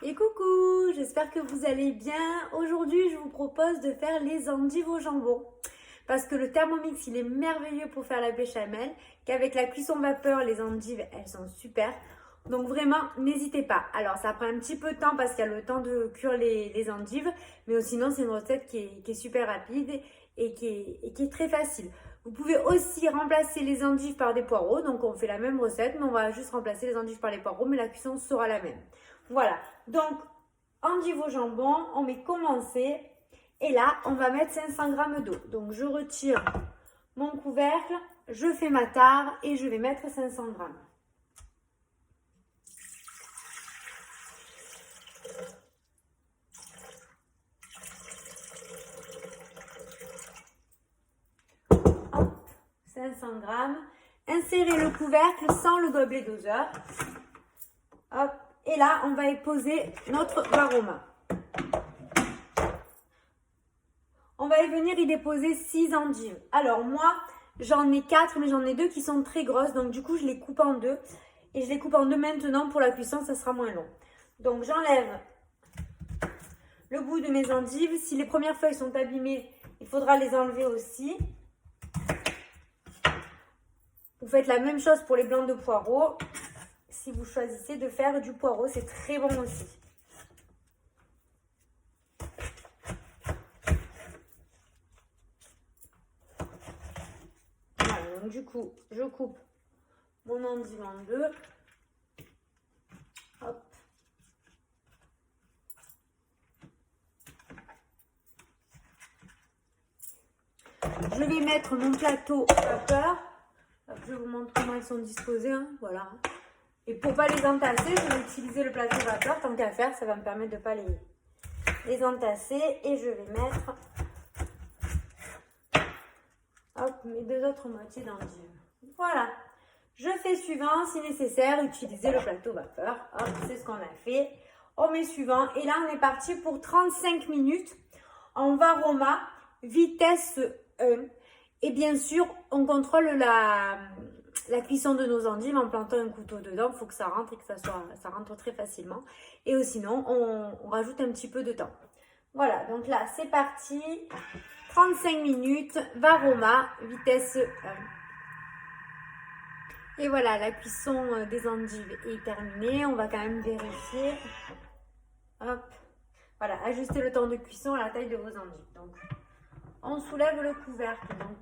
Et coucou, j'espère que vous allez bien. Aujourd'hui, je vous propose de faire les endives au jambon. Parce que le Thermomix, il est merveilleux pour faire la béchamel. Qu'avec la cuisson vapeur, les endives, elles sont super. Donc vraiment, n'hésitez pas. Alors, ça prend un petit peu de temps parce qu'il y a le temps de cuire les endives. Mais sinon, c'est une recette qui est super rapide et qui est très facile. Vous pouvez aussi remplacer les endives par des poireaux. Donc, on fait la même recette, mais on va juste remplacer les endives par les poireaux. Mais la cuisson sera la même. Voilà, donc endive au jambon, on met commencer et là on va mettre 500 g d'eau. Donc je retire mon couvercle, je fais ma tare et je vais mettre 500 g. Hop, 500 g. Insérez le couvercle sans le gobelet doseur. Hop, et là on va y poser notre varoma. On va y venir y déposer 6 endives. Alors moi, j'en ai 4, mais j'en ai 2 qui sont très grosses. Donc du coup, je les coupe en deux. Et je les coupe en deux maintenant pour la cuisson, ça sera moins long. Donc j'enlève le bout de mes endives. Si les premières feuilles sont abîmées, il faudra les enlever aussi. Vous faites la même chose pour les blancs de poireaux. Si vous choisissez de faire du poireau, c'est très bon aussi. Donc du coup, je coupe mon endive en deux. Hop. Je vais mettre mon plateau vapeur. Hop, je vous montre comment ils sont disposés. Hein. Voilà. Et pour ne pas les entasser, je vais utiliser le plateau vapeur. Tant qu'à faire, ça va me permettre de ne pas les entasser. Et je vais mettre mes deux autres moitiés d'endive. Voilà. Je fais suivant, si nécessaire, utiliser le plateau vapeur. Hop, c'est ce qu'on a fait. On met suivant. Et là, on est parti pour 35 minutes en varoma, vitesse 1. Et bien sûr, on contrôle la cuisson de nos endives en plantant un couteau dedans. Il faut que ça rentre et que ça rentre très facilement. Et sinon, on rajoute un petit peu de temps. Voilà, donc là, c'est parti. 35 minutes, varoma, vitesse 1. Et voilà, la cuisson des endives est terminée. On va quand même vérifier. Hop. Voilà, ajustez le temps de cuisson à la taille de vos endives. Donc, on soulève le couvercle. Donc,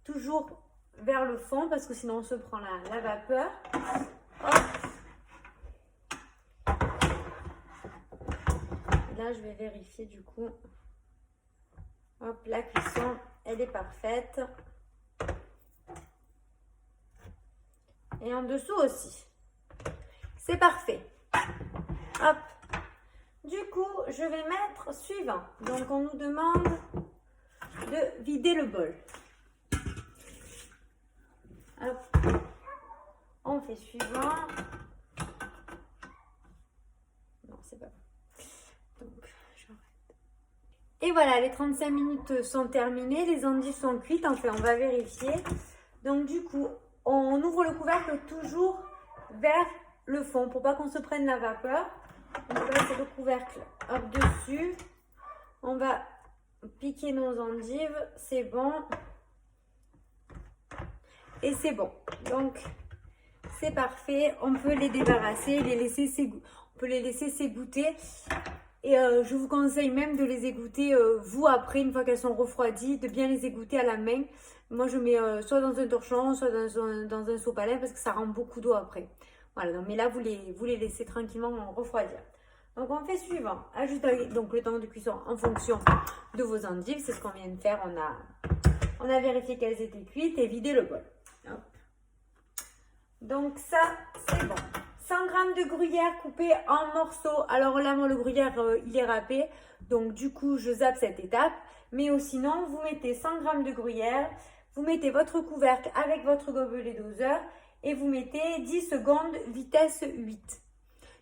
toujours vers le fond parce que sinon on se prend la vapeur. Hop. Et là, je vais vérifier du coup. Hop, la cuisson, elle est parfaite. Et en dessous aussi. C'est parfait. Hop. Du coup, je vais mettre suivant. Donc, on nous demande de vider le bol. Hop. On fait suivant. Non, c'est pas bon. Donc, j'arrête. Et voilà, les 35 minutes sont terminées. Les endives sont cuites. Enfin, on va vérifier. Donc, du coup, on ouvre le couvercle toujours vers le fond pour pas qu'on se prenne la vapeur. On place le couvercle hop dessus. On va piquer nos endives. C'est bon. Et c'est bon. Donc, c'est parfait. On peut les débarrasser, on peut les laisser s'égoutter. Et je vous conseille même de les égoutter, vous, après, une fois qu'elles sont refroidies, de bien les égoutter à la main. Moi, je mets soit dans un torchon, soit dans un sopalin parce que ça rend beaucoup d'eau après. Voilà, mais là, vous les laissez tranquillement refroidir. Donc, on fait suivant. Ajoutez donc le temps de cuisson en fonction de vos endives. C'est ce qu'on vient de faire. On a vérifié qu'elles étaient cuites et vidé le bol. Hop. Donc, ça, c'est bon. 100 g de gruyère coupée en morceaux. Alors là, moi, le gruyère, il est râpé. Donc, du coup, je zappe cette étape. Mais sinon, vous mettez 100 g de gruyère. Vous mettez votre couvercle avec votre gobelet doseur. Et vous mettez 10 secondes, vitesse 8.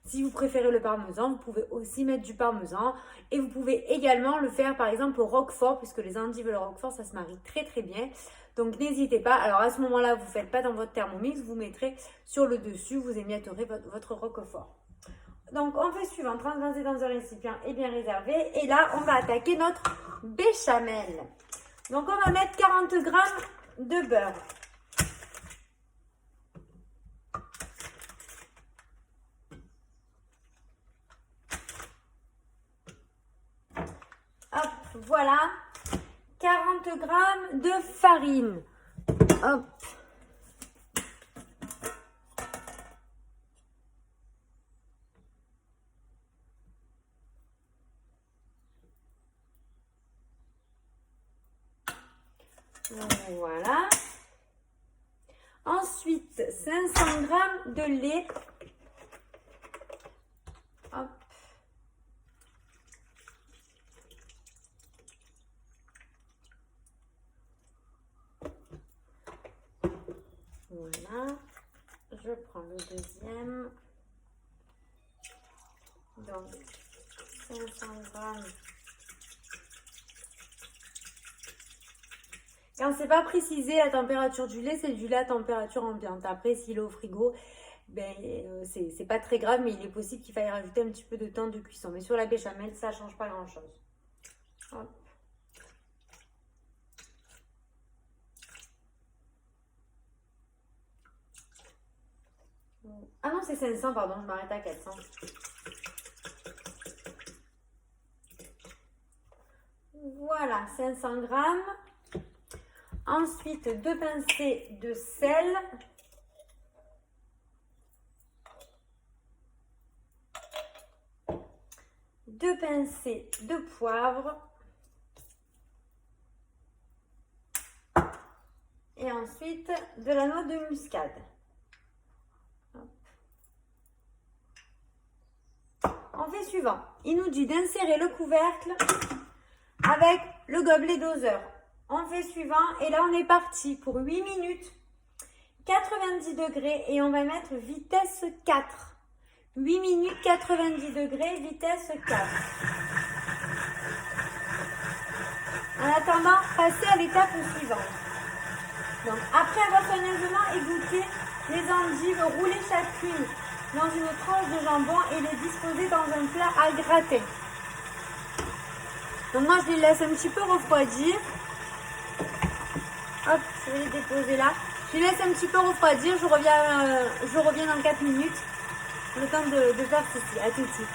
Si vous préférez le parmesan, vous pouvez aussi mettre du parmesan. Et vous pouvez également le faire, par exemple, au roquefort. Puisque les endives et le roquefort, ça se marie très, très bien. Donc, n'hésitez pas. Alors, à ce moment-là, vous ne faites pas dans votre Thermomix. Vous mettrez sur le dessus, vous émietterez votre roquefort. donc on fait suivant, transvaser dans un récipient et bien réservé. Et là, on va attaquer notre béchamel. Donc on va mettre 40 g de beurre. Hop, voilà. 40 g de farine. Hop. Voilà. Ensuite, 500 g de lait. Hop. Voilà. Je prends le deuxième. Donc, 500 g. Quand c'est pas précisé la température du lait, c'est du lait à température ambiante. Après, s'il est au frigo, ben, c'est pas très grave, mais il est possible qu'il faille rajouter un petit peu de temps de cuisson. Mais sur la béchamel, ça change pas grand chose. Hop. Ah non, c'est 500, pardon, je m'arrête à 400. Voilà, 500 g. Ensuite, 2 pincées de sel. Deux pincées de poivre. Et ensuite, de la noix de muscade. On fait suivant. Il nous dit d'insérer le couvercle avec le gobelet doseur. On fait suivant et là on est parti pour 8 minutes, 90 degrés et on va mettre vitesse 4. 8 minutes, 90 degrés, vitesse 4. En attendant, passez à l'étape suivante. Donc après avoir soigneusement égoutter les endives, roulez chacune dans une tranche de jambon et les disposer dans un plat à gratter. Donc moi je les laisse un petit peu refroidir. Hop, je vais les déposer là. Je les laisse un petit peu refroidir. Je reviens dans 4 minutes. Le temps de faire ceci. À tout de suite.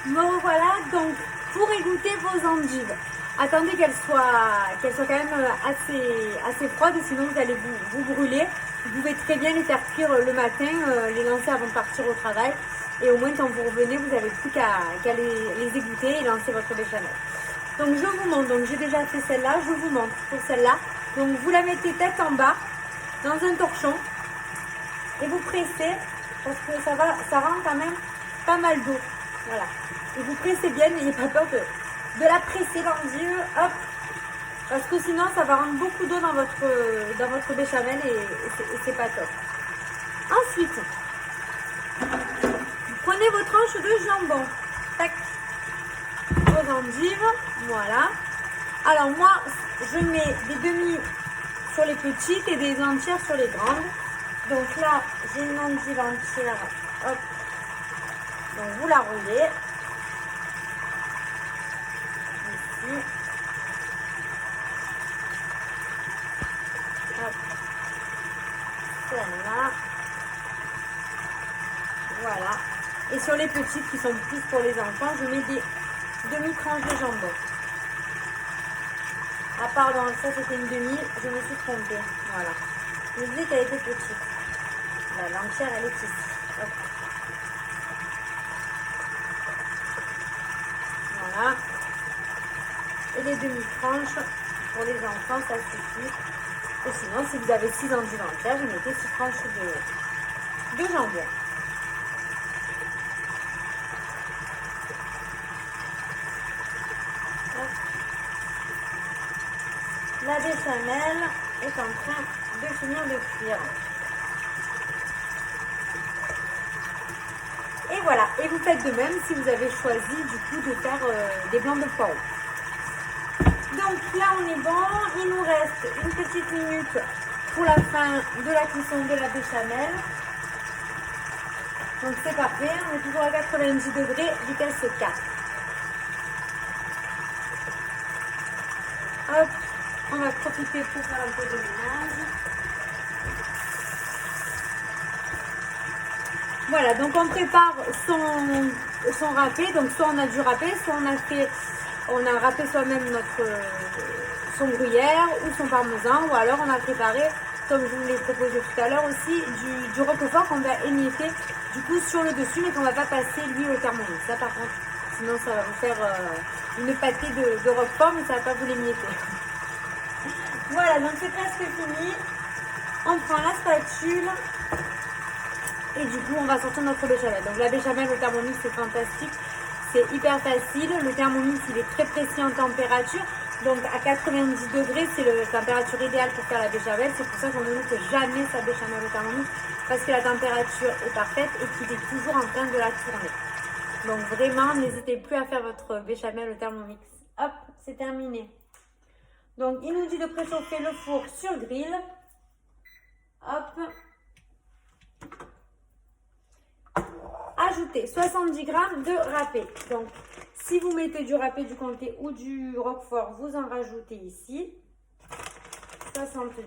Me revoilà donc pour égoutter vos endives. Attendez qu'elles soient quand même assez froides, sinon vous allez vous brûler. Vous pouvez très bien les faire cuire le matin, les lancer avant de partir au travail. Et au moins quand vous revenez, vous n'avez plus qu'à les égoutter et lancer votre béchamel. Donc je vous montre, donc j'ai déjà fait celle-là, je vous montre pour celle-là. Donc vous la mettez tête en bas dans un torchon et vous pressez parce que ça rend quand même pas mal d'eau. Voilà. Et vous pressez bien, n'ayez pas peur de la presser l'endive, hop, parce que sinon ça va rendre beaucoup d'eau dans votre béchamel et c'est pas top. Ensuite, vous prenez vos tranches de jambon, tac, vos endives, voilà. Alors moi, je mets des demi sur les petites et des entières sur les grandes. Donc là, j'ai une endive entière, hop, donc vous la roulez. Ici. Hop. Celle-là. Voilà. Et sur les petites qui sont plus pour les enfants, je mets des demi-tranches de jambon. À part dans ça, c'était une demi, je me suis trompée. Voilà. Je me disais qu'elle était petite. L'entière, elle est ici. Hop. Voilà. Et les demi-tranches pour les enfants, ça suffit. Ou sinon, si vous avez 6 endives entières, vous mettez 6 tranches de jambon. La béchamel est en train de finir de cuire. Et voilà, et vous faites de même si vous avez choisi du coup de faire des blancs de poireaux. Donc là on est bon, il nous reste une petite minute pour la fin de la cuisson de la béchamel. Donc c'est parfait, on est toujours à 90 degrés, vitesse 4. Hop, on va profiter pour faire un peu de ménage. Voilà, donc on prépare son râpé. Donc soit on a du râpé, soit on a râpé soi-même son gruyère ou son parmesan, ou alors on a préparé, comme je vous l'ai proposé tout à l'heure aussi, du roquefort qu'on va émietter du coup sur le dessus, mais qu'on ne va pas passer l'huile au thermomix. Ça par contre, sinon ça va vous faire une pâtée de roquefort, mais ça ne va pas vous l'émietter. Voilà, donc c'est presque fini. On prend la spatule et du coup on va sortir notre béchamel. Donc la béchamel au thermomix c'est fantastique, c'est hyper facile. Le thermomix il est très précis en température. Donc à 90 degrés, c'est la température idéale pour faire la béchamel. C'est pour ça qu'on ne monte jamais sa béchamel au thermomix, parce que la température est parfaite et qu'il est toujours en train de la tourner. Donc vraiment, n'hésitez plus à faire votre béchamel au thermomix. Hop, c'est terminé. Donc il nous dit de préchauffer le four sur grill. Hop. Ajoutez 70 g de râpé. Donc si vous mettez du râpé, du comté ou du roquefort, vous en rajoutez ici 70 g.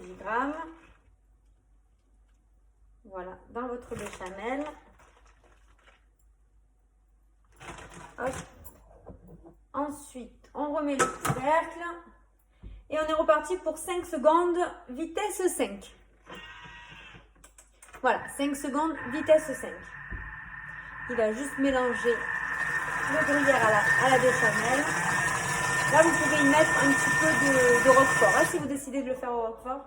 Voilà, dans votre béchamel. Hop. Ensuite, on remet le couvercle et on est reparti pour 5 secondes, vitesse 5. Voilà, 5 secondes, vitesse 5. Il va juste mélanger le gruyère à la béchamel. Là, vous pouvez y mettre un petit peu de roquefort, hein, si vous décidez de le faire au roquefort.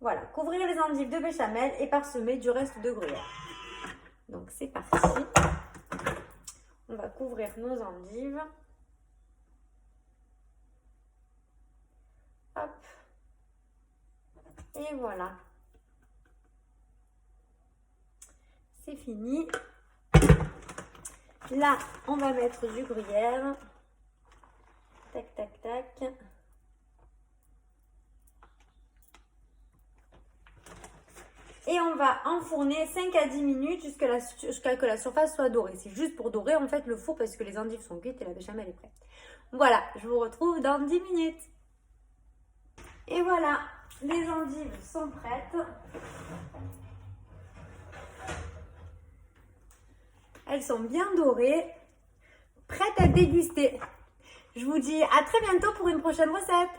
Voilà, couvrir les endives de béchamel et parsemer du reste de gruyère. Donc, c'est parti. On va couvrir nos endives. Hop. Et voilà. C'est fini. Là, on va mettre du gruyère. Tac, tac, tac. Et on va enfourner 5 à 10 minutes jusqu'à ce que la surface soit dorée. C'est juste pour dorer en fait le four parce que les endives sont cuites et la béchamel est prête. Voilà, je vous retrouve dans 10 minutes. Et voilà, les endives sont prêtes. Elles sont bien dorées, prêtes à déguster. Je vous dis à très bientôt pour une prochaine recette.